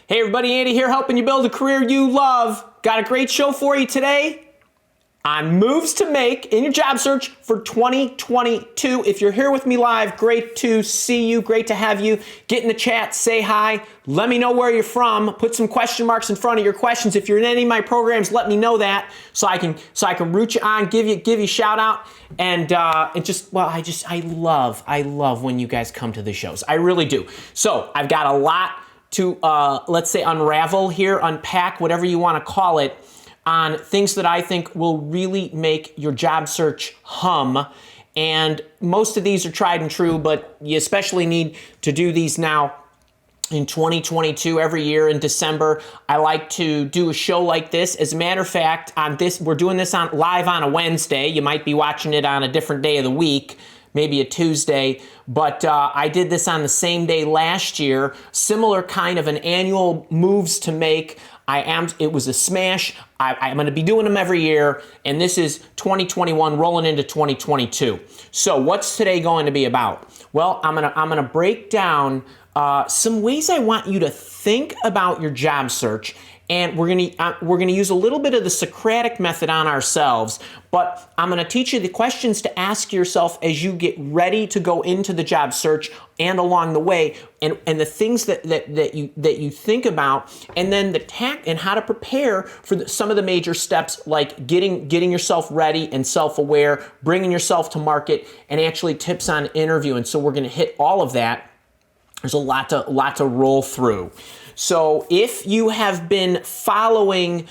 Hey everybody, Andy here, helping you build a career you love. Got a great show for you today on moves to make in your job search for 2022. If you're here with me live, great to see you, great to have you. Get in the chat, say hi, let me know where you're from, put some question marks in front of your questions. If you're in any of my programs, let me know that so I can root you on, give you a shout out, and I love when you guys come to the shows. I really do. So I've got a lot to let's say unravel here, unpack, whatever you want to call it, on things that I think will really make your job search hum. And most of these are tried and true, but you especially need to do these now in 2022. Every year in December, I like to do a show like this. As a matter of fact, we're doing this live on a Wednesday. You might be watching it on a different day of the week, maybe a Tuesday, but I did this on the same day last year. Similar kind of an annual moves to make. It was a smash. I'm going to be doing them every year, and this is 2021 rolling into 2022. So what's today going to be about? Well, I'm going to break down some ways I want you to think about your job search. And we're gonna use a little bit of the Socratic method on ourselves, but I'm gonna teach you the questions to ask yourself as you get ready to go into the job search and along the way, and the things that you think about, and then the tact and how to prepare for some of the major steps, like getting yourself ready and self-aware, bringing yourself to market, and actually tips on interviewing. So we're gonna hit all of that. There's a lot to roll through. So if you have been following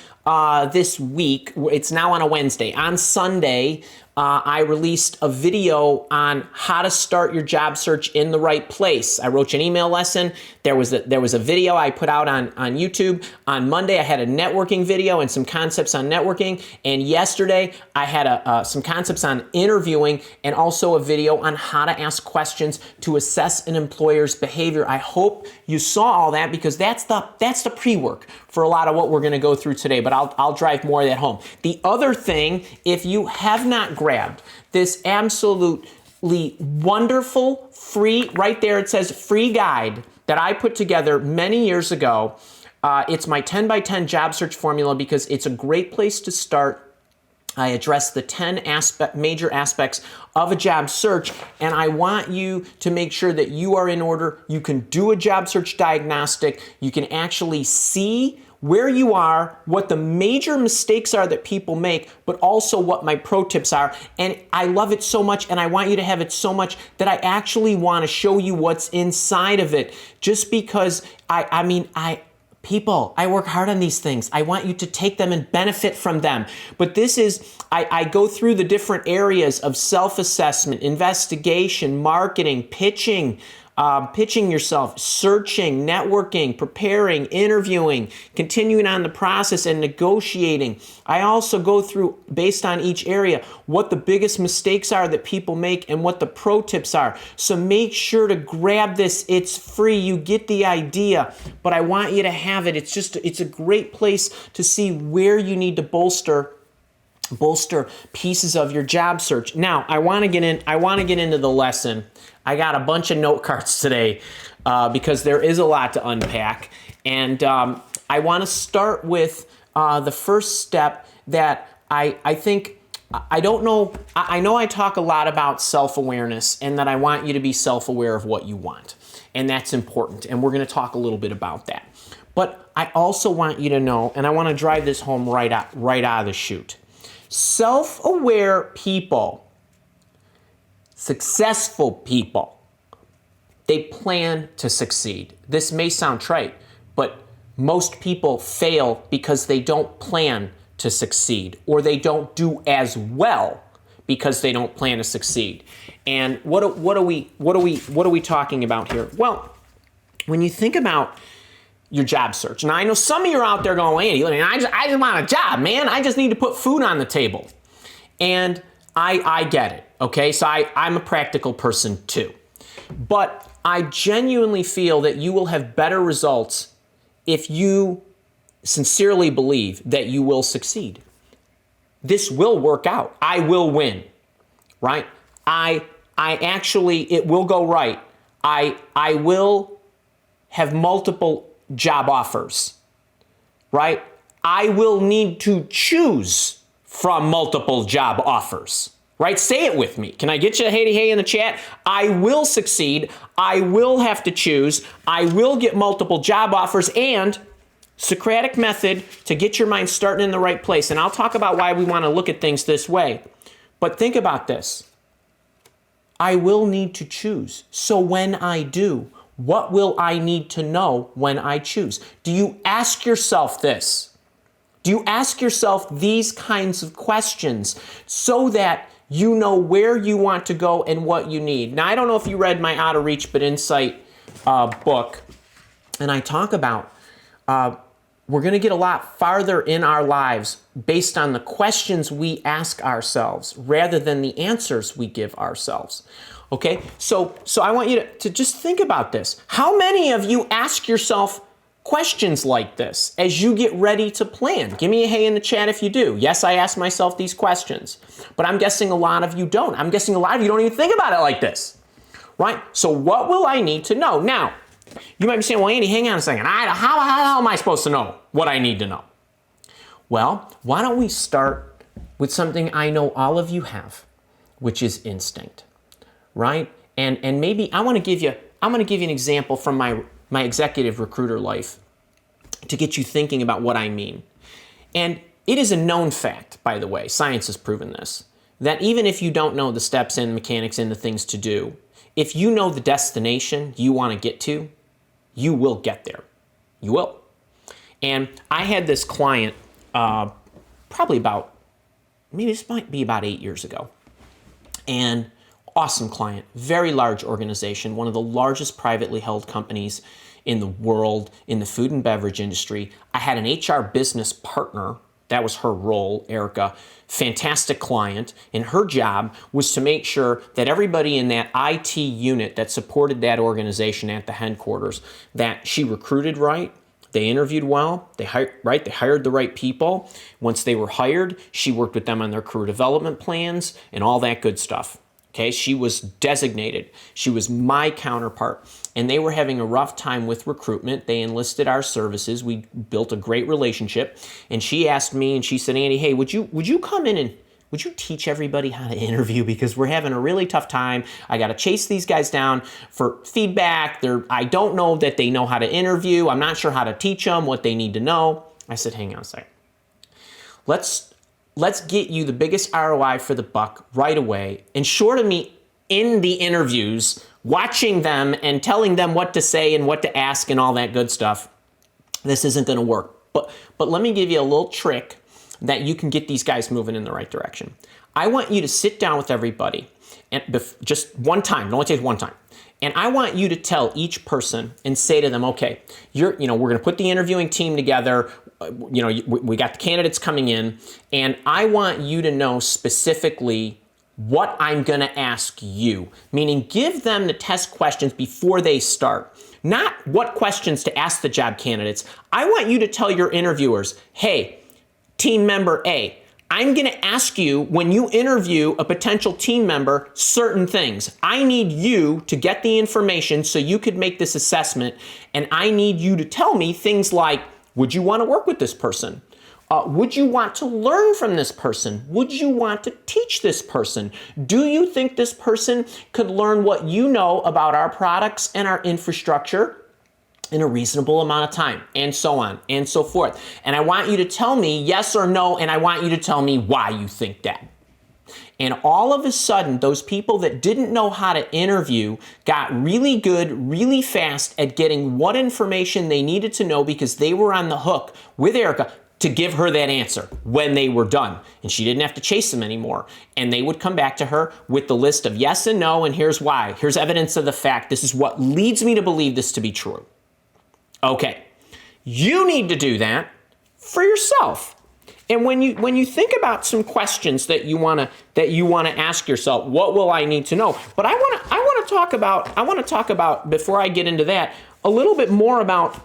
this week, it's now on a Wednesday. On Sunday, I released a video on how to start your job search in the right place. I wrote you an email lesson. There was a video I put out on YouTube. On Monday, I had a networking video and some concepts on networking. And yesterday, I had some concepts on interviewing and also a video on how to ask questions to assess an employer's behavior. I hope you saw all that, because that's the pre-work for a lot of what we're going to go through today. But I'll drive more of that home. The other thing, if you have not grabbed this absolutely wonderful free, right there it says free guide that I put together many years ago. It's my 10 by 10 job search formula, because it's a great place to start. I address the 10 major aspects of a job search, and I want you to make sure that you are in order. You can do a job search diagnostic. You can actually see where you are, what the major mistakes are that people make, but also what my pro tips are. And I love it so much, and I want you to have it so much that I actually want to show you what's inside of it, just because people, I work hard on these things. I want you to take them and benefit from them. But this is, I go through the different areas of self-assessment, investigation, marketing, pitching yourself, searching, networking, preparing, interviewing, continuing on the process, and negotiating. I also go through, based on each area, what the biggest mistakes are that people make and what the pro tips are. So make sure to grab this. It's free. You get the idea, but I want you to have it. It's a great place to see where you need to bolster pieces of your job search. Now, I want to get into the lesson. I got a bunch of note cards today because there is a lot to unpack. And I want to start with the first step that I think, I don't know, I know I talk a lot about self-awareness, and that I want you to be self-aware of what you want. And that's important. And we're going to talk a little bit about that. But I also want you to know, and I want to drive this home right out of the chute. Self-aware people, successful people, they plan to succeed. This may sound trite, but most people fail because they don't plan to succeed, or they don't do as well because they don't plan to succeed. And what are we talking about here? Well, when you think about your job search. Now, I know some of you are out there going, Andy, I just want a job, man. I just need to put food on the table. And I get it, okay? So I'm a practical person too. But I genuinely feel that you will have better results if you sincerely believe that you will succeed. This will work out. I will win, right? It will go right. I will have multiple job offers, right? I will need to choose from multiple job offers, right? Say it with me. Can I get you a hey in the chat? I will succeed. I will have to choose. I will get multiple job offers, and Socratic method to get your mind starting in the right place. And I'll talk about why we want to look at things this way. But think about this. I will need to choose. So when I do, what will I need to know when I choose? Do you ask yourself this? Do you ask yourself these kinds of questions so that you know where you want to go and what you need? Now, I don't know if you read my Out of Reach but Insight book, and I talk about we're going to get a lot farther in our lives based on the questions we ask ourselves rather than the answers we give ourselves. Okay, so I want you to just think about this. How many of you ask yourself questions like this as you get ready to plan? Give me a hey in the chat if you do. Yes, I ask myself these questions, but I'm guessing a lot of you don't. I'm guessing a lot of you don't even think about it like this, right? So what will I need to know? Now, you might be saying, well, Andy, hang on a second. How am I supposed to know what I need to know? Well, why don't we start with something I know all of you have, which is instinct, right? And maybe I want to give you an example from my executive recruiter life to get you thinking about what I mean. And it is a known fact, by the way, science has proven this, that even if you don't know the steps and mechanics and the things to do, if you know the destination you want to get to, you will get there. You will. And I had this client probably maybe this might be about 8 years ago. And awesome client, very large organization, one of the largest privately held companies in the world in the food and beverage industry. I had an HR business partner. That was her role, Erica. Fantastic client. And her job was to make sure that everybody in that IT unit that supported that organization at the headquarters, that she recruited right, they interviewed well, they hired the right people. Once they were hired, she worked with them on their career development plans and all that good stuff. Okay, she was designated. She was my counterpart. And they were having a rough time with recruitment. They enlisted our services. We built a great relationship. And she asked me, and she said, Andy, hey, would you come in and would you teach everybody how to interview? Because we're having a really tough time. I got to chase these guys down for feedback. I don't know that they know how to interview. I'm not sure how to teach them what they need to know. I said, hang on a second. Let's get you the biggest ROI for the buck right away. And short of me in the interviews, watching them and telling them what to say and what to ask and all that good stuff, this isn't going to work. But let me give you a little trick that you can get these guys moving in the right direction. I want you to sit down with everybody and just one time. It only takes one time. And I want you to tell each person and say to them, okay, we're going to put the interviewing team together. We got the candidates coming in, and I want you to know specifically what I'm going to ask you, meaning give them the test questions before they start. Not what questions to ask the job candidates. I want you to tell your interviewers, hey, team member A, I'm going to ask you when you interview a potential team member certain things. I need you to get the information so you could make this assessment, and I need you to tell me things like, would you want to work with this person? Would you want to learn from this person? Would you want to teach this person? Do you think this person could learn what you know about our products and our infrastructure in a reasonable amount of time? And so on and so forth. And I want you to tell me yes or no, and I want you to tell me why you think that. And all of a sudden, those people that didn't know how to interview got really good, really fast at getting what information they needed to know because they were on the hook with Erica to give her that answer when they were done. And she didn't have to chase them anymore. And they would come back to her with the list of yes and no, and here's why. Here's evidence of the fact. This is what leads me to believe this to be true. Okay, you need to do that for yourself. And when you think about some questions that you want to ask yourself, what will I need to know? But I want to talk about before I get into that a little bit more about,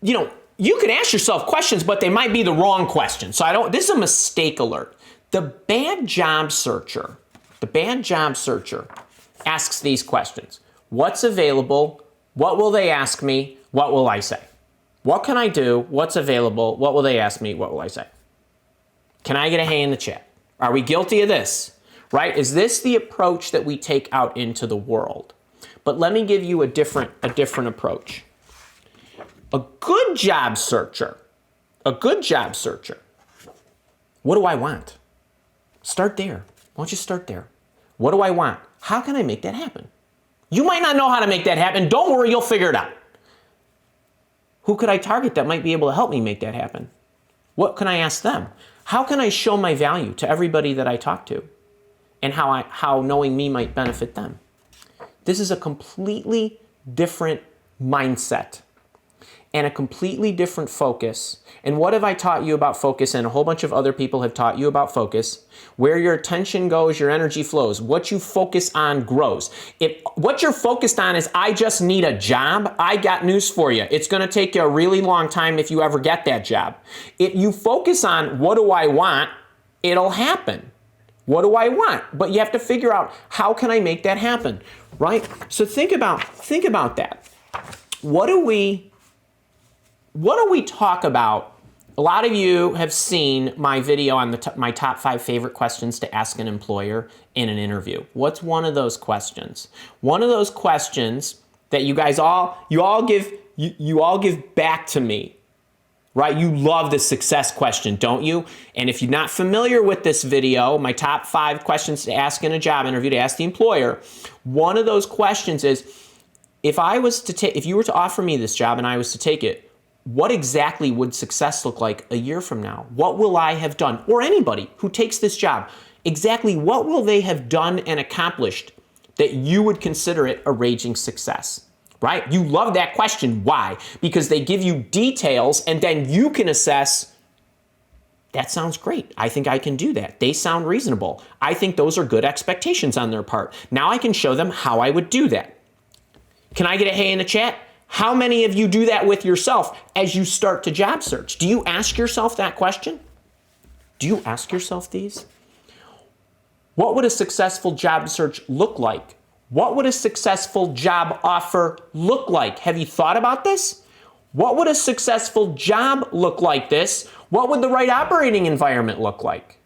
you can ask yourself questions, but they might be the wrong questions. So this is a mistake alert. The bad job searcher asks these questions. What's available? What will they ask me? what will I say? What can I do? What's available? What will they ask me? What will I say? Can I get a hey in the chat? Are we guilty of this? Right? Is this the approach that we take out into the world? But let me give you a different approach. A good job searcher, what do I want? Start there. Why don't you start there? What do I want? How can I make that happen? You might not know how to make that happen. Don't worry, you'll figure it out. Who could I target that might be able to help me make that happen? What can I ask them? How can I show my value to everybody that I talk to? And how knowing me might benefit them? This is a completely different mindset and a completely different focus. And what have I taught you about focus? And a whole bunch of other people have taught you about focus. Where your attention goes, your energy flows. What you focus on grows. If what you're focused on is, I just need a job, I got news for you. It's going to take you a really long time if you ever get that job. If you focus on, what do I want? It'll happen. What do I want? But you have to figure out, how can I make that happen? Right? So think about that. What do we talk about? A lot of you have seen my video on my top 5 favorite questions to ask an employer in an interview. What's one of those questions? One of those questions that you guys all give back to me, right? You love the success question, don't you? And if you're not familiar with this video, my top 5 questions to ask in a job interview to ask the employer, one of those questions is, if you were to offer me this job and I was to take it, what exactly would success look like a year from now? What will I have done? Or anybody who takes this job, exactly what will they have done and accomplished that you would consider it a raging success? Right? You love that question. Why? Because they give you details and then you can assess, that sounds great. I think I can do that. They sound reasonable. I think those are good expectations on their part. Now I can show them how I would do that. Can I get a hey in the chat? How many of you do that with yourself as you start to job search? Do you ask yourself that question? Do you ask yourself these? What would a successful job search look like? What would a successful job offer look like? Have you thought about this? What would a successful job look like this? What would the right operating environment look like?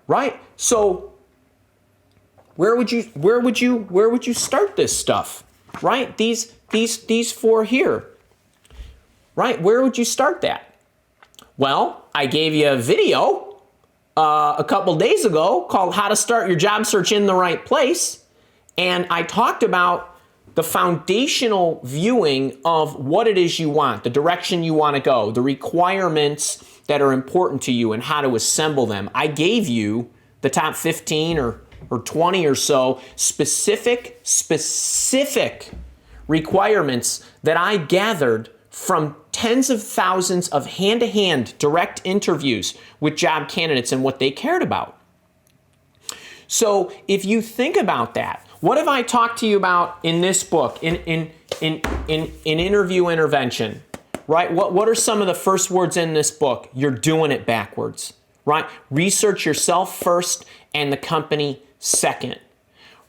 Right? So where would you start this stuff? Right? These 4 here. Right? Where would you start that? Well, I gave you a video a couple days ago called How to Start Your Job Search in the Right Place. And I talked about the foundational viewing of what it is you want, the direction you want to go, the requirements that are important to you and how to assemble them. I gave you the top 15 or 20 or so specific requirements that I gathered from tens of thousands of hand-to-hand direct interviews with job candidates and what they cared about. So if you think about that, what have I talked to you about in this book, in interview intervention, right? What are some of the first words in this book? You're doing it backwards, right? Research yourself first and the company second,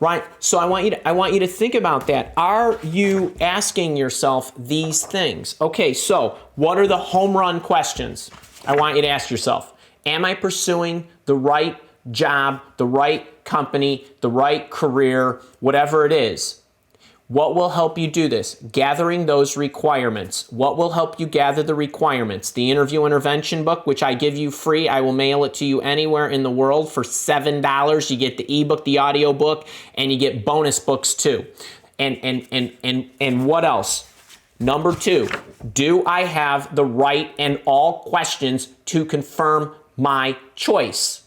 right? So I want you to think about that. Are you asking yourself these things? Okay, so what are the home run questions I want you to ask yourself? Am I pursuing the right job, the right company, the right career, whatever it is? What will help you do this? Gathering those requirements. What will help you gather the requirements? The interview intervention book, which I give you free. I will mail it to you anywhere in the world for $7. You get the ebook, the audio book, and you get bonus books too. And what else? Number 2, do I have the right and all questions to confirm my choice?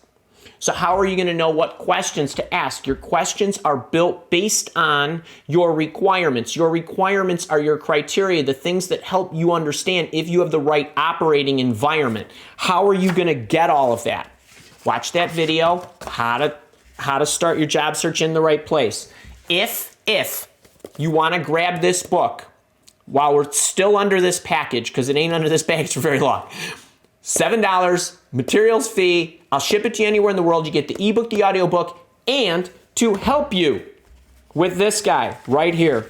So how are you going to know what questions to ask? Your questions are built based on your requirements. Your requirements are your criteria, the things that help you understand if you have the right operating environment. How are you going to get all of that? Watch that video, how to start your job search in the right place. If you want to grab this book while we're still under this package, because it ain't under this package for very long, $7, materials fee. I'll ship it to you anywhere in the world. You get the ebook, the audiobook, and to help you with this guy right here,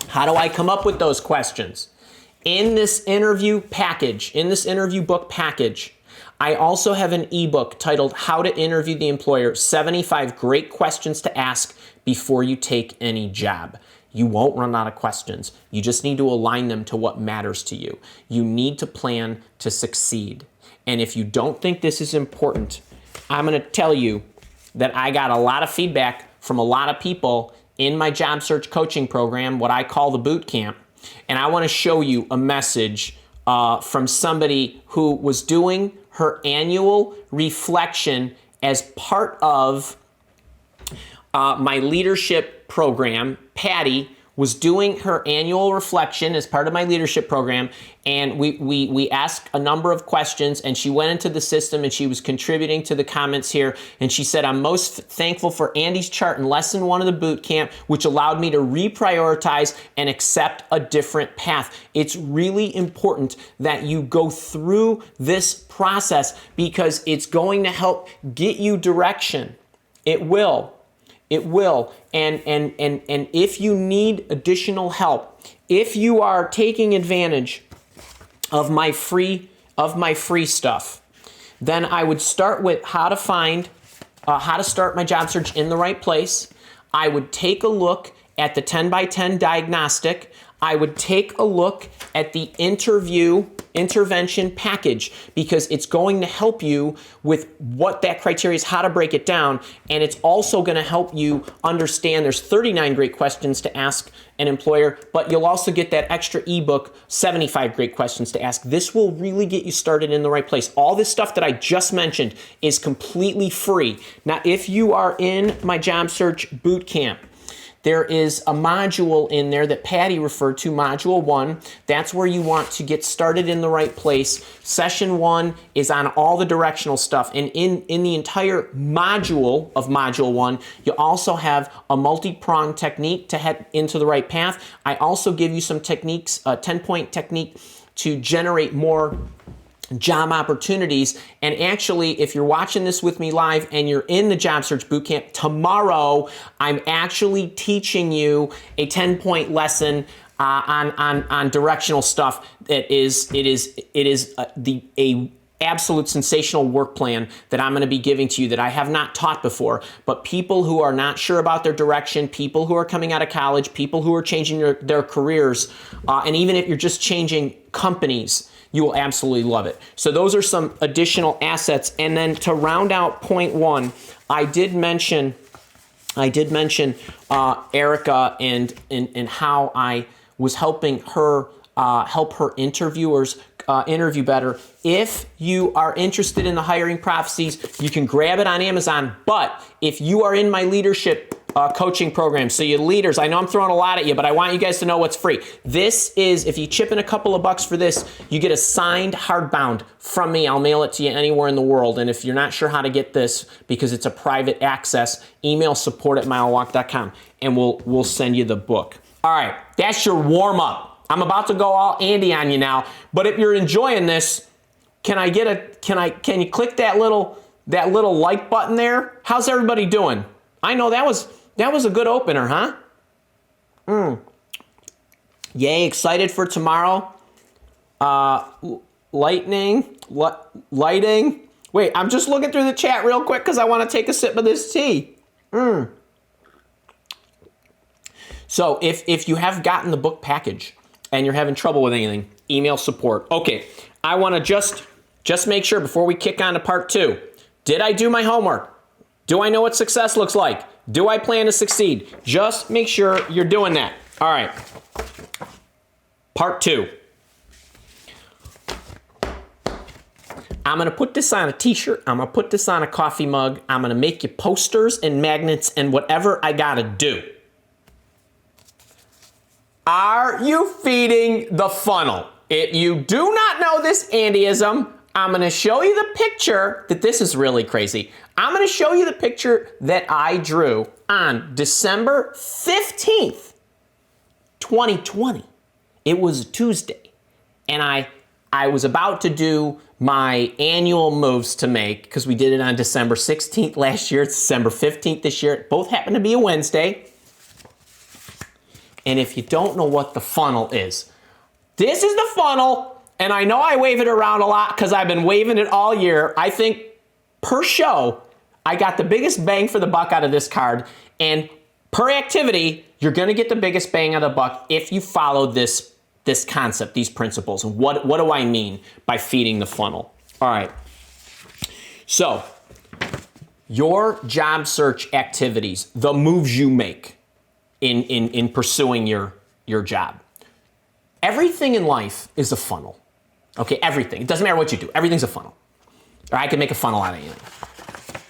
How do I come up with those questions? In this interview package, in this interview book package, I also have an ebook titled How to Interview the Employer, 75 Great Questions to Ask Before You Take Any Job. You won't run out of questions. You just need to align them to what matters to you. You need to plan to succeed. And if you don't think this is important, I'm going to tell you that I got a lot of feedback from a lot of people in my job search coaching program, what I call the boot camp. And I want to show you a message from somebody who was doing her annual reflection as part of my leadership program. Patty was doing her annual reflection as part of my leadership program, and we asked a number of questions, and she went into the system and she was contributing to the comments here, and she said, I'm most thankful for Andy's chart in lesson 1 of the boot camp, which allowed me to reprioritize and accept a different path. It's really important that you go through this process because it's going to help get you direction. It will. It will. And if you need additional help, if you are taking advantage of my free stuff, then I would start with how to start my job search in the right place. I would take a look at the 10 by 10 diagnostic. I would take a look at the intervention package because it's going to help you with what that criteria is, how to break it down, and it's also going to help you understand there's 39 great questions to ask an employer, but you'll also get that extra ebook, 75 great questions to ask. This will really get you started in the right place. All this stuff that I just mentioned is completely free. Now, if you are in my job search boot camp, there is a module in there that Patty referred to, Module 1. That's where you want to get started in the right place. Session 1 is on all the directional stuff. And in the entire module of Module 1, you also have a multi-pronged technique to head into the right path. I also give you some techniques, a 10-point technique to generate more job opportunities. And actually, if you're watching this with me live and you're in the job search bootcamp tomorrow, I'm actually teaching you a 10-point lesson on directional stuff. It is a absolute sensational work plan that I'm going to be giving to you that I have not taught before. But people who are not sure about their direction, people who are coming out of college, people who are changing their careers, and even if you're just changing companies, you will absolutely love it. So those are some additional assets. And then to round out point 1, I did mention Erica and how I was helping her help her interviewers interview better. If you are interested in the hiring prophecies, you can grab it on Amazon. But if you are in my leadership coaching program, so you leaders, I know I'm throwing a lot at you, but I want you guys to know what's free. This is, if you chip in a couple of bucks for this, you get a signed hardbound from me. I'll mail it to you anywhere in the world. And if you're not sure how to get this because it's a private access, email support@milewalk.com and we'll send you the book. All right, that's your warm up. I'm about to go all Andy on you now, but if you're enjoying this, can you click that little like button there? How's everybody doing? I know that was a good opener, huh? Yay, excited for tomorrow. Lighting. Wait, I'm just looking through the chat real quick because I want to take a sip of this tea. So if you have gotten the book package and you're having trouble with anything, email support. Okay, I want to just make sure before we kick on to part 2. Did I do my homework? Do I know what success looks like? Do I plan to succeed? Just make sure you're doing that. All right. Part 2. I'm going to put this on a t-shirt. I'm going to put this on a coffee mug. I'm going to make you posters and magnets and whatever I got to do. Are you feeding the funnel? If you do not know this Andyism, I'm going to show you the picture that this is really crazy. I'm going to show you the picture that I drew on December 15th, 2020. It was a Tuesday. And I was about to do my annual moves to make because we did it on December 16th last year. It's December 15th this year. Both happen to be a Wednesday. And if you don't know what the funnel is, this is the funnel. And I know I wave it around a lot because I've been waving it all year. I think per show, I got the biggest bang for the buck out of this card. And per activity, you're going to get the biggest bang out of the buck if you follow this concept, these principles. And what do I mean by feeding the funnel? All right. So your job search activities, the moves you make in pursuing your job. Everything in life is a funnel. Okay, everything. It doesn't matter what you do. Everything's a funnel. Or I can make a funnel out of anything.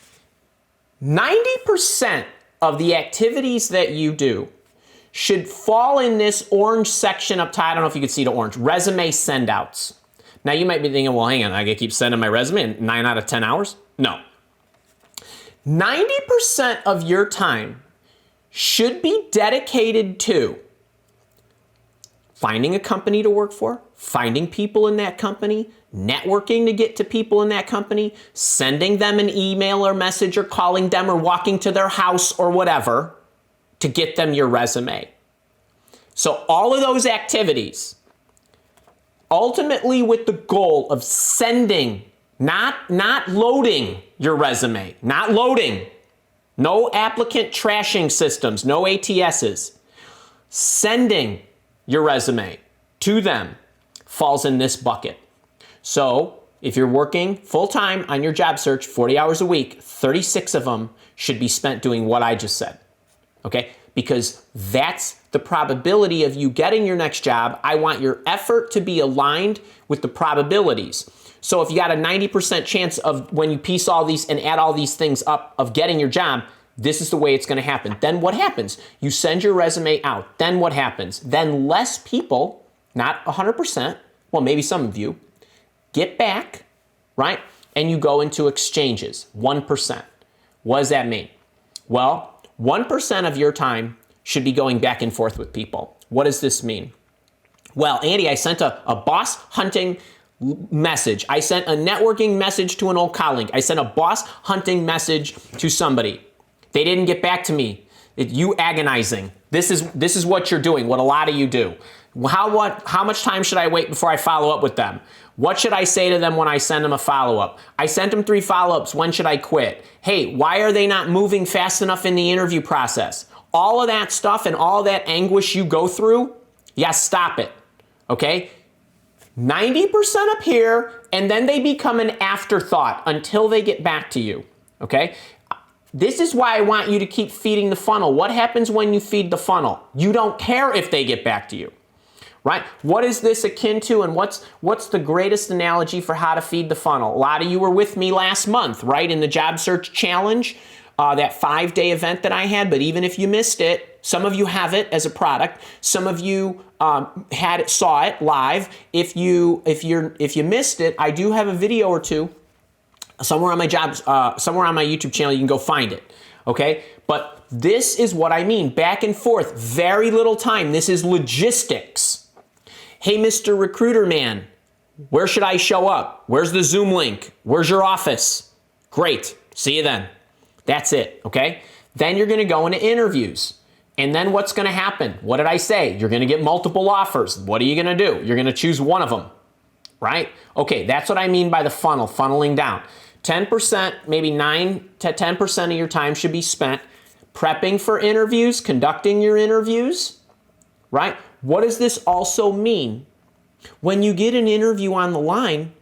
90% of the activities that you do should fall in this orange section up top. I don't know if you can see the orange. Resume send-outs. Now you might be thinking, well, hang on, I gotta keep sending my resume in 9 out of 10 hours? No. 90% of your time should be dedicated to finding a company to work for, finding people in that company, networking to get to people in that company, sending them an email or message or calling them or walking to their house or whatever to get them your resume. So all of those activities, ultimately with the goal of sending, not loading your resume, not loading, no applicant trashing systems, no ATSs, sending your resume to them falls in this bucket. So if you're working full-time on your job search, 40 hours a week, 36 of them should be spent doing what I just said, okay? Because that's the probability of you getting your next job. I want your effort to be aligned with the probabilities. So if you got a 90% chance of, when you piece all these and add all these things up, of getting your job, this is the way it's going to happen. Then what happens? You send your resume out. Then what happens? Then less people, not 100%, well, maybe some of you, get back, right? And you go into exchanges, 1%. What does that mean? Well, 1% of your time should be going back and forth with people. What does this mean? Well, Andy, I sent a boss hunting message. I sent a networking message to an old colleague. I sent a boss hunting message to somebody. They didn't get back to me. You agonizing. This is what you're doing, what a lot of you do. How much time should I wait before I follow up with them? What should I say to them when I send them a follow-up? I sent them 3 follow-ups. When should I quit? Hey, why are they not moving fast enough in the interview process? All of that stuff and all that anguish you go through, yeah, stop it, okay? 90% up here, and then they become an afterthought until they get back to you, okay? This is why I want you to keep feeding the funnel. What happens when you feed the funnel? You don't care if they get back to you, right? What is this akin to, and what's the greatest analogy for how to feed the funnel? A lot of you were with me last month, right, in the Job Search Challenge, that 5-day event that I had. But even if you missed it, some of you have it as a product. Some of you saw it live. If you missed it, I do have a video or two somewhere on my YouTube channel. You can go find it. Okay, but this is what I mean. Back and forth, very little time. This is logistics. Hey, Mr. Recruiter Man, where should I show up? Where's the Zoom link? Where's your office? Great. See you then. That's it, okay? Then you're going to go into interviews. And then what's going to happen? What did I say? You're going to get multiple offers. What are you going to do? You're going to choose one of them, right? Okay, that's what I mean by the funnel, funneling down. 10%, maybe 9 to 10% of your time should be spent prepping for interviews, conducting your interviews, right? What does this also mean? When you get an interview on the line,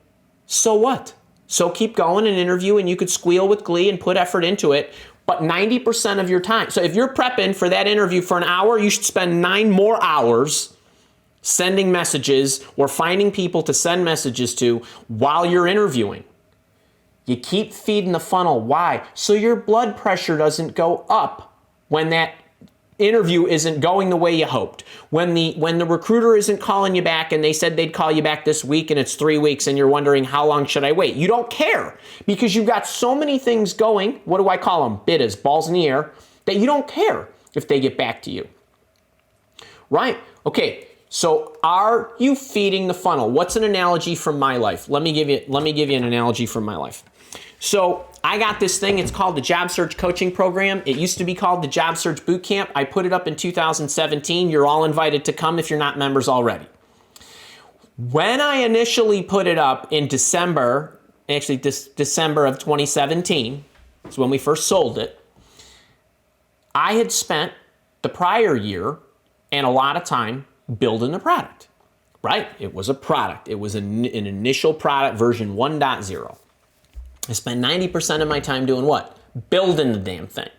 so what? So keep going and interview, and you could squeal with glee and put effort into it, but 90% of your time. So if you're prepping for that interview for an hour, you should spend 9 more hours sending messages or finding people to send messages to while you're interviewing. You keep feeding the funnel. Why? So your blood pressure doesn't go up when that interview isn't going the way you hoped. When the recruiter isn't calling you back and they said they'd call you back this week and it's 3 weeks and you're wondering how long should I wait? You don't care because you've got so many things going. What do I call them? Bittas, balls in the air, that you don't care if they get back to you. Right? Okay. So are you feeding the funnel? What's an analogy from my life? Let me give you an analogy from my life. So I got this thing. It's called the Job Search Coaching Program. It used to be called the Job Search Bootcamp. I put it up in 2017. You're all invited to come if you're not members already. When I initially put it up in December, actually December of 2017, is when we first sold it, I had spent the prior year and a lot of time building the product, right? It was a product. It was an initial product, version 1.0. I spent 90% of my time doing what? Building the damn thing.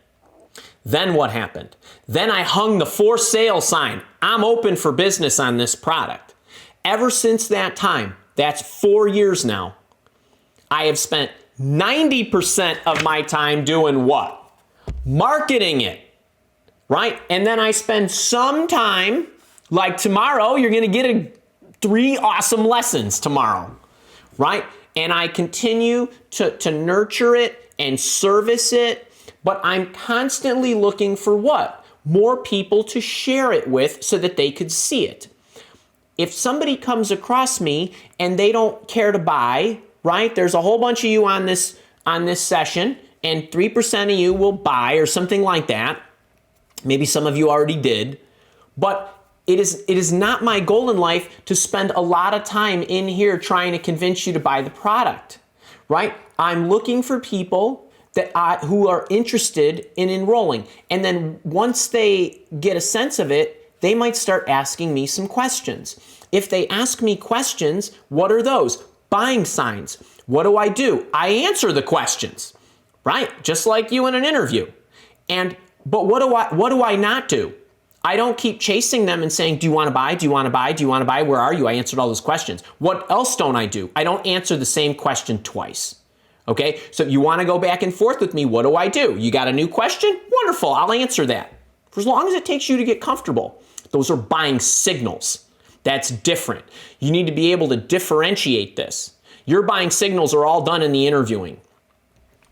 Then what happened? Then I hung the for sale sign. I'm open for business on this product. Ever since that time, that's 4 years now, I have spent 90% of my time doing what? Marketing it, right? And then I spend some time, like tomorrow, you're gonna get 3 awesome lessons tomorrow, right? And I continue to nurture it and service it, but I'm constantly looking for what? More people to share it with so that they could see it. If somebody comes across me and they don't care to buy, right? There's a whole bunch of you on this session, and 3% of you will buy or something like that. Maybe some of you already did, but it is not my goal in life to spend a lot of time in here trying to convince you to buy the product, right? I'm looking for people who are interested in enrolling. And then once they get a sense of it, they might start asking me some questions. If they ask me questions, what are those? Buying signs. What do? I answer the questions, right? Just like you in an interview. But what do I not do? I don't keep chasing them and saying, do you want to buy? Do you want to buy? Do you want to buy? Where are you? I answered all those questions. What else don't I do? I don't answer the same question twice. Okay, so if you want to go back and forth with me, what do? You got a new question? Wonderful, I'll answer that. For as long as it takes you to get comfortable. Those are buying signals. That's different. You need to be able to differentiate this. Your buying signals are all done in the interviewing.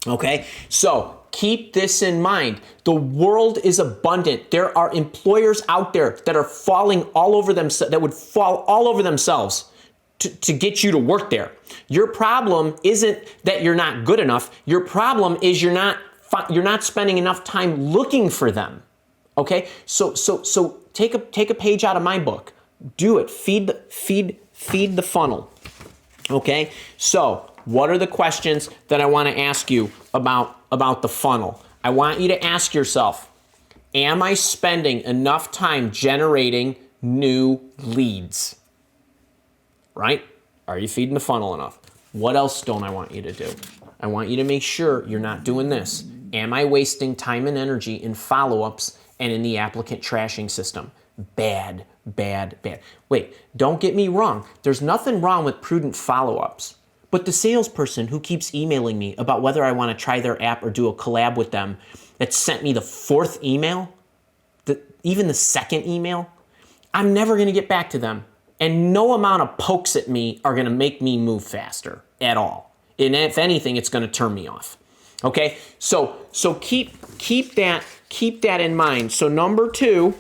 Okay, so keep this in mind. The world is abundant. There are employers out there that are falling all over themselves, that would fall all over themselves to get you to work there. Your problem isn't that you're not good enough. Your problem is you're not spending enough time looking for them. Okay, so take a page out of my book. Do it. Feed the funnel. Okay, so what are the questions that I want to ask you about the funnel? I want you to ask yourself, am I spending enough time generating new leads? Right? Are you feeding the funnel enough? What else don't I want you to do? I want you to make sure you're not doing this. Am I wasting time and energy in follow-ups and in the applicant trashing system? Bad, bad, bad. Wait, don't get me wrong. There's nothing wrong with prudent follow-ups. But the salesperson who keeps emailing me about whether I want to try their app or do a collab with them that sent me the 4th email, even the 2nd email, I'm never going to get back to them. And no amount of pokes at me are going to make me move faster at all. And if anything, it's going to turn me off. Okay? So keep that in mind. So number two,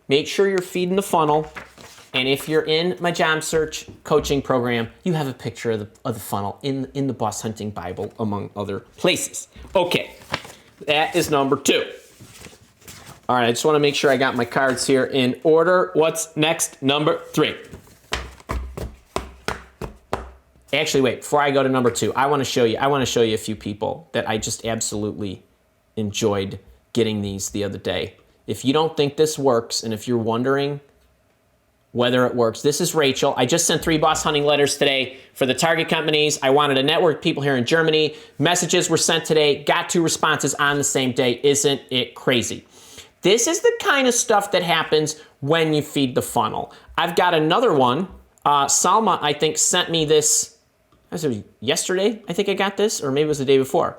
make sure you're feeding the funnel. And if you're in my job search coaching program, you have a picture of the funnel in the Boss Hunting Bible, among other places. Okay, that is number 2. All right, I just want to make sure I got my cards here in order. What's next? Number 3. Actually, wait, before I go to number 2, I want to show you a few people that I just absolutely enjoyed getting these the other day. If you don't think this works, and if you're wondering whether it works, this is Rachel. I just sent 3 boss hunting letters today for the target companies. I wanted to network people here in Germany. Messages were sent today, got 2 responses on the same day. Isn't it crazy? This is the kind of stuff that happens when you feed the funnel. I've got another one. Salma, I think, sent me this yesterday. I think I got this, or maybe it was the day before.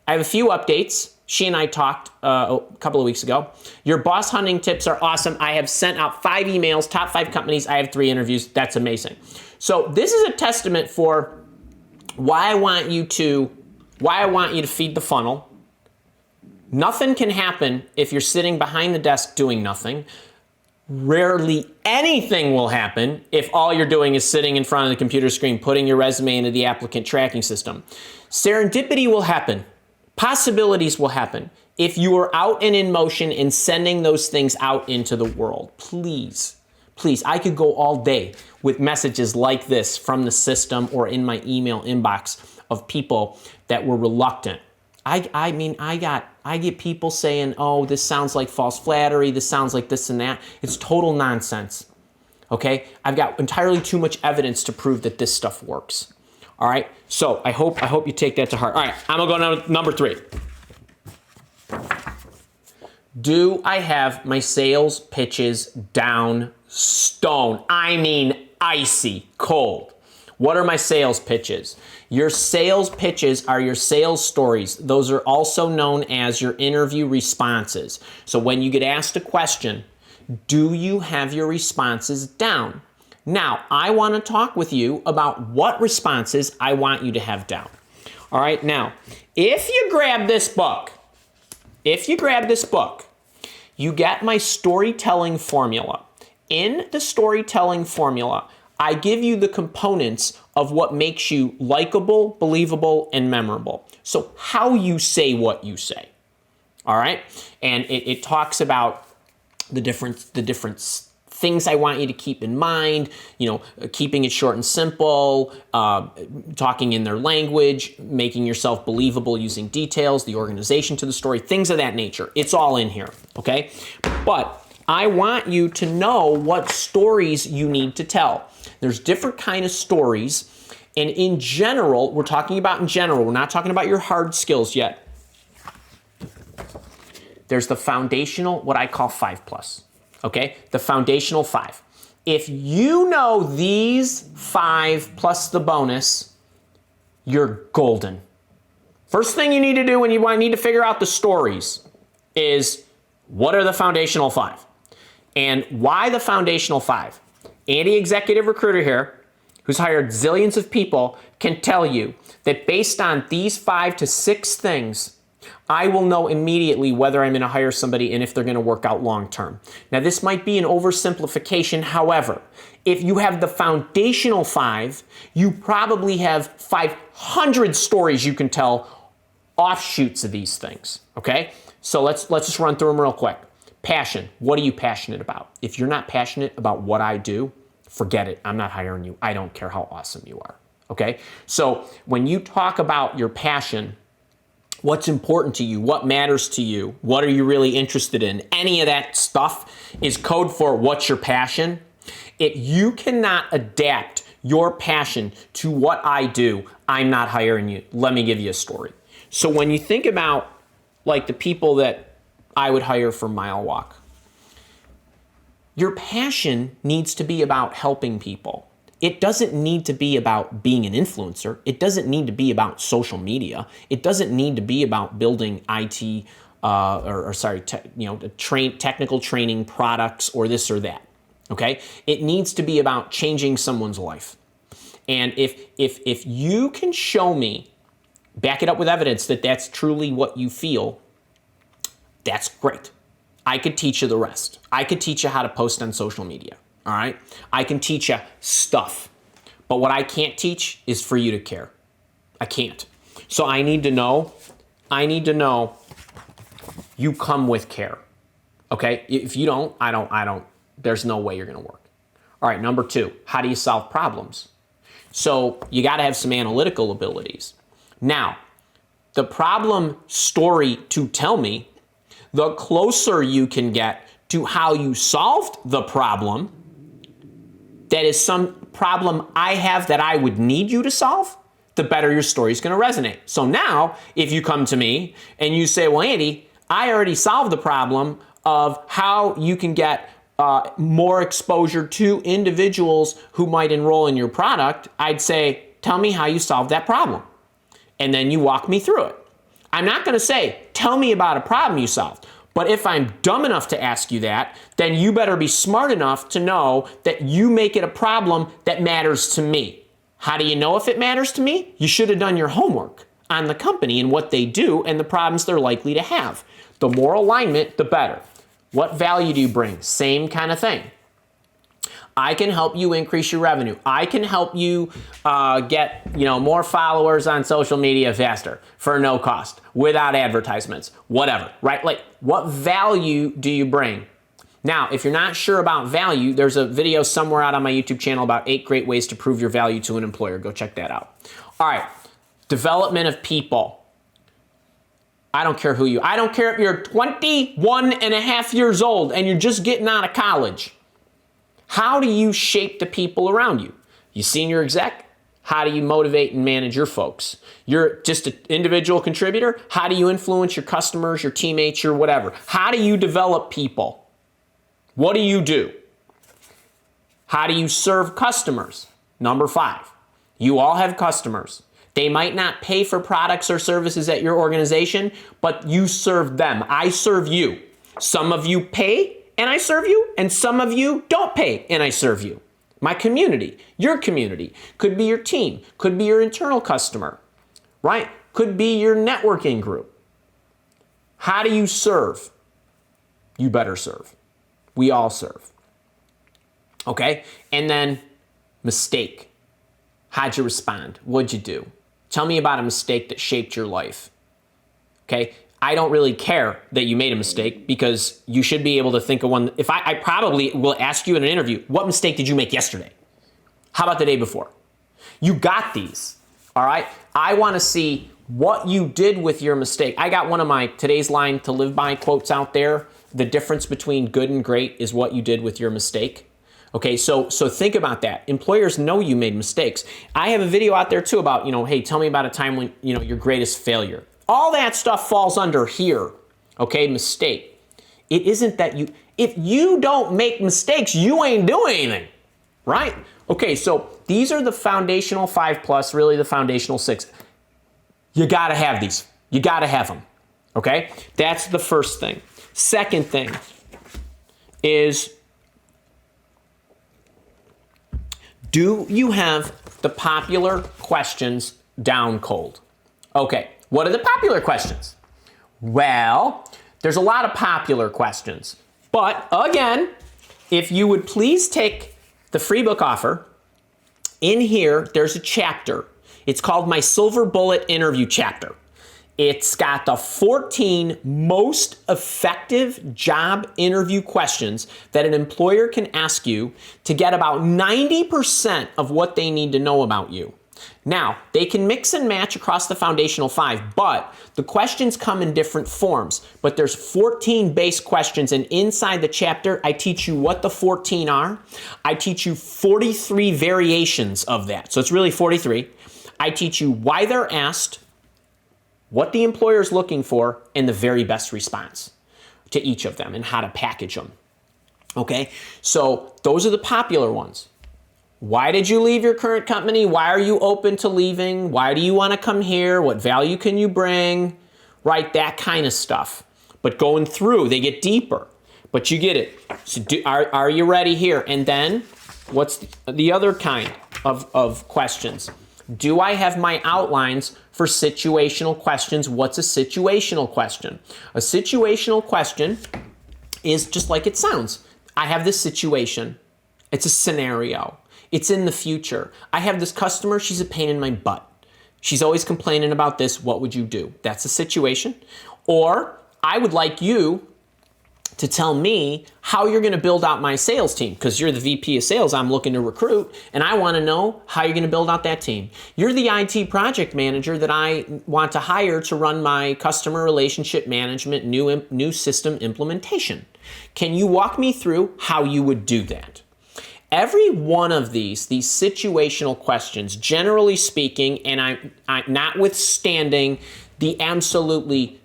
I have a few updates. She and I talked a couple of weeks ago. Your boss hunting tips are awesome. I have sent out 5 emails, top 5 companies. I have 3 interviews. That's amazing. So this is a testament for why I want you to feed the funnel. Nothing can happen if you're sitting behind the desk doing nothing. Rarely anything will happen if all you're doing is sitting in front of the computer screen, putting your resume into the applicant tracking system. Serendipity will happen. Possibilities will happen if you are out and in motion and sending those things out into the world. Please, please, I could go all day with messages like this from the system or in my email inbox of people that were reluctant. I get people saying, oh, this sounds like false flattery, this sounds like this and that. It's total nonsense, okay? I've got entirely too much evidence to prove that this stuff works, all right? So I hope you take that to heart. All right, I'm gonna go to number 3. Do I have my sales pitches down stone? I mean icy cold. What are my sales pitches? Your sales pitches are your sales stories. Those are also known as your interview responses. So when you get asked a question, do you have your responses down? Now, I want to talk with you about what responses I want you to have down. All right, now, if you grab this book, you get my storytelling formula. In the storytelling formula, I give you the components of what makes you likable, believable, and memorable. So how you say what you say, all right? And it talks about the different things I want you to keep in mind, keeping it short and simple, talking in their language, making yourself believable using details, the organization to the story, things of that nature. It's all in here, okay? But I want you to know what stories you need to tell. There's different kind of stories, and in general, we're talking about in general, we're not talking about your hard skills yet. There's the foundational, what I call 5+, okay? The foundational 5. If you know these 5 plus the bonus, you're golden. First thing you need to do when you need to figure out the stories is, what are the foundational 5? And why the foundational 5? Andy, executive recruiter here, who's hired zillions of people, can tell you that based on these 5 to 6 things, I will know immediately whether I'm going to hire somebody and if they're going to work out long term. Now, this might be an oversimplification. However, if you have the foundational 5, you probably have 500 stories you can tell, offshoots of these things, okay? So let's just run through them real quick. Passion. What are you passionate about? If you're not passionate about what I do, forget it. I'm not hiring you. I don't care how awesome you are. Okay? So when you talk about your passion, what's important to you, what matters to you, what are you really interested in, any of that stuff is code for what's your passion. If you cannot adapt your passion to what I do, I'm not hiring you. Let me give you a story. So when you think about like the people that I would hire for Mile Walk, your passion needs to be about helping people. It doesn't need to be about being an influencer. It doesn't need to be about social media. It doesn't need to be about building IT technical training products or this or that. Okay? It needs to be about changing someone's life. And if you can show me, back it up with evidence that that's truly what you feel, that's great. I could teach you the rest. I could teach you how to post on social media, all right? I can teach you stuff. But what I can't teach is for you to care. I can't. So I need to know you come with care, okay? If you don't, I don't, there's no way you're gonna work. All right, number 2, how do you solve problems? So you gotta have some analytical abilities. Now, the problem story to tell me, the closer you can get to how you solved the problem, that is some problem I have that I would need you to solve, the better your story is going to resonate. So now, if you come to me and you say, well, Andy, I already solved the problem of how you can get more exposure to individuals who might enroll in your product, I'd say, tell me how you solved that problem. And then you walk me through it. I'm not going to say, tell me about a problem you solved. But if I'm dumb enough to ask you that, then you better be smart enough to know that you make it a problem that matters to me. How do you know if it matters to me? You should have done your homework on the company and what they do and the problems they're likely to have. The more alignment, the better. What value do you bring? Same kind of thing. I can help you increase your revenue. I can help you get more followers on social media faster for no cost, without advertisements, whatever, right? Like, what value do you bring? Now, if you're not sure about value, there's a video somewhere out on my YouTube channel about 8 great ways to prove your value to an employer. Go check that out. All right, development of people. I don't care I don't care if you're 21 and a half years old and you're just getting out of college. How do you shape the people around you? You senior exec? How do you motivate and manage your folks? You're just an individual contributor? How do you influence your customers, your teammates, your whatever? How do you develop people? What do you do? How do you serve customers? Number 5, you all have customers. They might not pay for products or services at your organization, but you serve them. I serve you. Some of you pay and I serve you, and some of you don't pay and I serve you. My community, your community, could be your team, could be your internal customer, right? Could be your networking group. How do you serve? You better serve. We all serve. Okay? And then mistake. How'd you respond? What'd you do? Tell me about a mistake that shaped your life. Okay? I don't really care that you made a mistake, because you should be able to think of one. If I probably will ask you in an interview, what mistake did you make yesterday? How about the day before? You got these, all right? I want to see what you did with your mistake. I got one of my today's line to live by quotes out there. The difference between good and great is what you did with your mistake. Okay, so think about that. Employers know you made mistakes. I have a video out there too about, hey, tell me about a time when, your greatest failure. All that stuff falls under here, okay, mistake. It isn't that if you don't make mistakes, you ain't doing anything, right? Okay, so these are the foundational 5+, really the foundational 6. You gotta have these. You gotta have them, okay? That's the first thing. Second thing is, do you have the popular questions down cold? Okay, what are the popular questions? Well, there's a lot of popular questions. But again, if you would please take the free book offer, in here, there's a chapter. It's called my Silver Bullet Interview Chapter. It's got the 14 most effective job interview questions that an employer can ask you to get about 90% of what they need to know about you. Now, they can mix and match across the foundational 5, but the questions come in different forms. But there's 14 base questions, and inside the chapter, I teach you what the 14 are. I teach you 43 variations of that. So it's really 43. I teach you why they're asked, what the employer is looking for, and the very best response to each of them, and how to package them. Okay, so those are the popular ones. Why did you leave your current company? Why are you open to leaving? Why do you want to come here? What value can you bring? Right, that kind of stuff. But going through, they get deeper. But you get it. So are you ready here? And then, what's the other kind of questions? Do I have my outlines for situational questions? What's a situational question? A situational question is just like it sounds. I have this situation. It's a scenario. It's in the future. I have this customer. She's a pain in my butt. She's always complaining about this. What would you do? That's a situation. Or I would like you to tell me how you're going to build out my sales team, because you're the VP of sales I'm looking to recruit, and I want to know how you're going to build out that team. You're the IT project manager that I want to hire to run my customer relationship management new system implementation. Can you walk me through how you would do that? Every one of these situational questions, generally speaking, and I'm notwithstanding the absolutely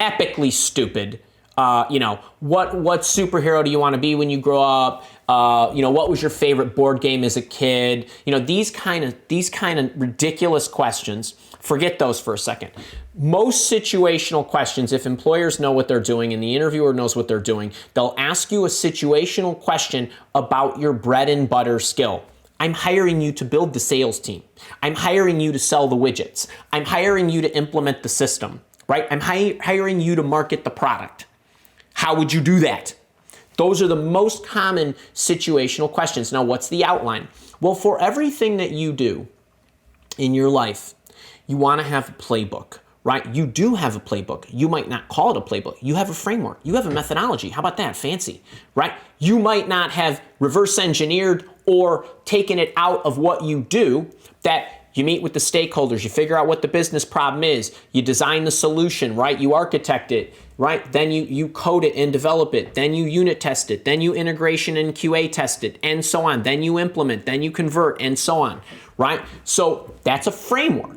epically stupid, what superhero do you want to be when you grow up? What was your favorite board game as a kid? These kind of ridiculous questions. Forget those for a second. Most situational questions, if employers know what they're doing and the interviewer knows what they're doing, they'll ask you a situational question about your bread and butter skill. I'm hiring you to build the sales team. I'm hiring you to sell the widgets. I'm hiring you to implement the system, right? I'm hiring you to market the product. How would you do that? Those are the most common situational questions. Now, what's the outline? Well, for everything that you do in your life, you want to have a playbook, right? You do have a playbook. You might not call it a playbook. You have a framework. You have a methodology. How about that? Fancy, right? You might not have reverse engineered or taken it out of what you do. That you meet with the stakeholders, you figure out what the business problem is, you design the solution, right? You architect it, right? Then you code it and develop it. Then you unit test it. Then you integration and QA test it, and so on. Then you implement, then you convert, and so on, right? So that's a framework.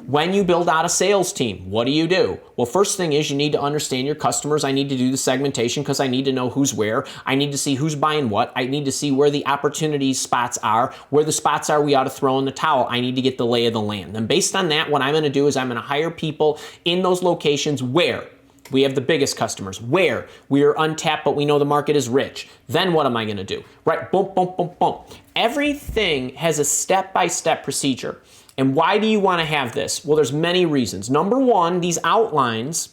When you build out a sales team, what do? Well, first thing is you need to understand your customers. I need to do the segmentation because I need to know who's where. I need to see who's buying what. I need to see where the opportunity spots are. Where the spots are we ought to throw in the towel. I need to get the lay of the land. And based on that, what I'm going to do is I'm going to hire people in those locations where we have the biggest customers, where we are untapped but we know the market is rich. Then what am I going to do? Right? Boom, boom, boom, boom. Everything has a step-by-step procedure. And why do you want to have this? Well, there's many reasons. Number one, these outlines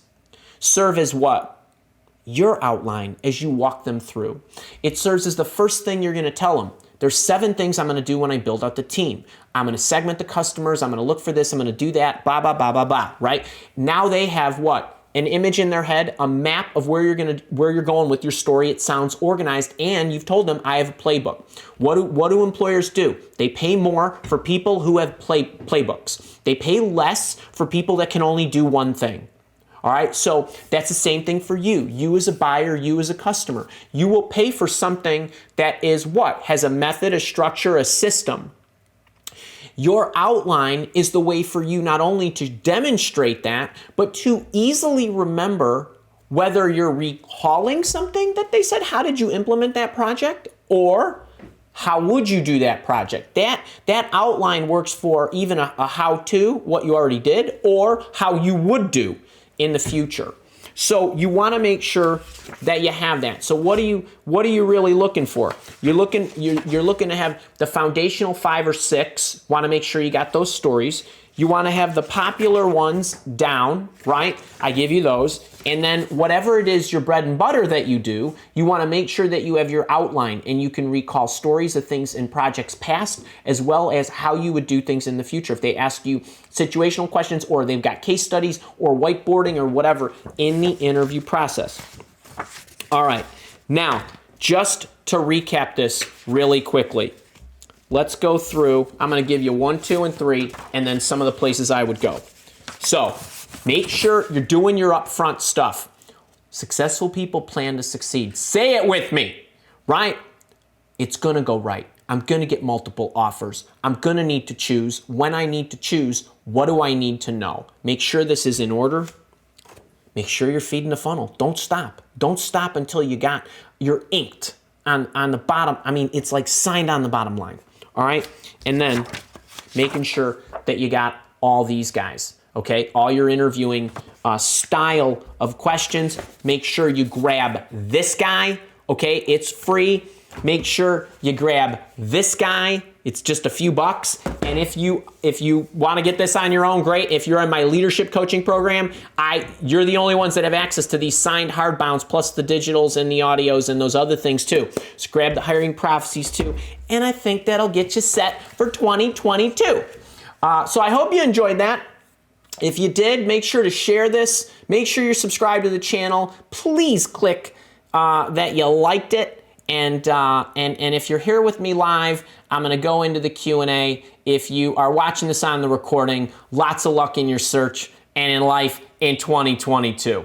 serve as what? Your outline as you walk them through. It serves as the first thing you're going to tell them. There's 7 things I'm going to do when I build out the team. I'm going to segment the customers. I'm going to look for this. I'm going to do that, blah, blah, blah, blah, blah, right? Now they have what? An image in their head, a map of where you're going with your story. It sounds organized, and you've told them I have a playbook. What do employers do? They pay more for people who have playbooks. They pay less for people that can only do one thing. All right, so that's the same thing for you. You as a buyer, you as a customer. You will pay for something that is what? Has a method, a structure, a system. Your outline is the way for you not only to demonstrate that, but to easily remember whether you're recalling something that they said, how did you implement that project? Or how would you do that project? That outline works for even a how-to, what you already did, or how you would do in the future. So you want to make sure that you have that. So what are you really looking for? You're looking to have the foundational 5 or 6. Want to make sure you got those stories. You want to have the popular ones down, right? I give you those. And then whatever it is, your bread and butter that you do, you want to make sure that you have your outline and you can recall stories of things in projects past, as well as how you would do things in the future. If they ask you situational questions or they've got case studies or whiteboarding or whatever in the interview process. All right. Now, just to recap this really quickly. Let's go through. I'm going to give you 1, 2, and 3, and then some of the places I would go. So make sure you're doing your upfront stuff. Successful people plan to succeed. Say it with me, right? It's going to go right. I'm going to get multiple offers. I'm going to need to choose. When I need to choose, what do I need to know? Make sure this is in order. Make sure you're feeding the funnel. Don't stop. Don't stop until you're inked on the bottom. I mean, it's like signed on the bottom line. All right, and then making sure that you got all these guys, okay? All your interviewing style of questions. Make sure you grab this guy, okay? It's free. Make sure you grab this guy. It's just a few bucks. And if you want to get this on your own, great. If you're in my leadership coaching program, you're the only ones that have access to these signed hardbounds, plus the digitals and the audios and those other things too. So grab the hiring prophecies too. And I think that'll get you set for 2022. So I hope you enjoyed that. If you did, make sure to share this. Make sure you're subscribed to the channel. Please click that you liked it. And if you're here with me live, I'm going to go into the Q&A. If you are watching this on the recording, lots of luck in your search and in life in 2022.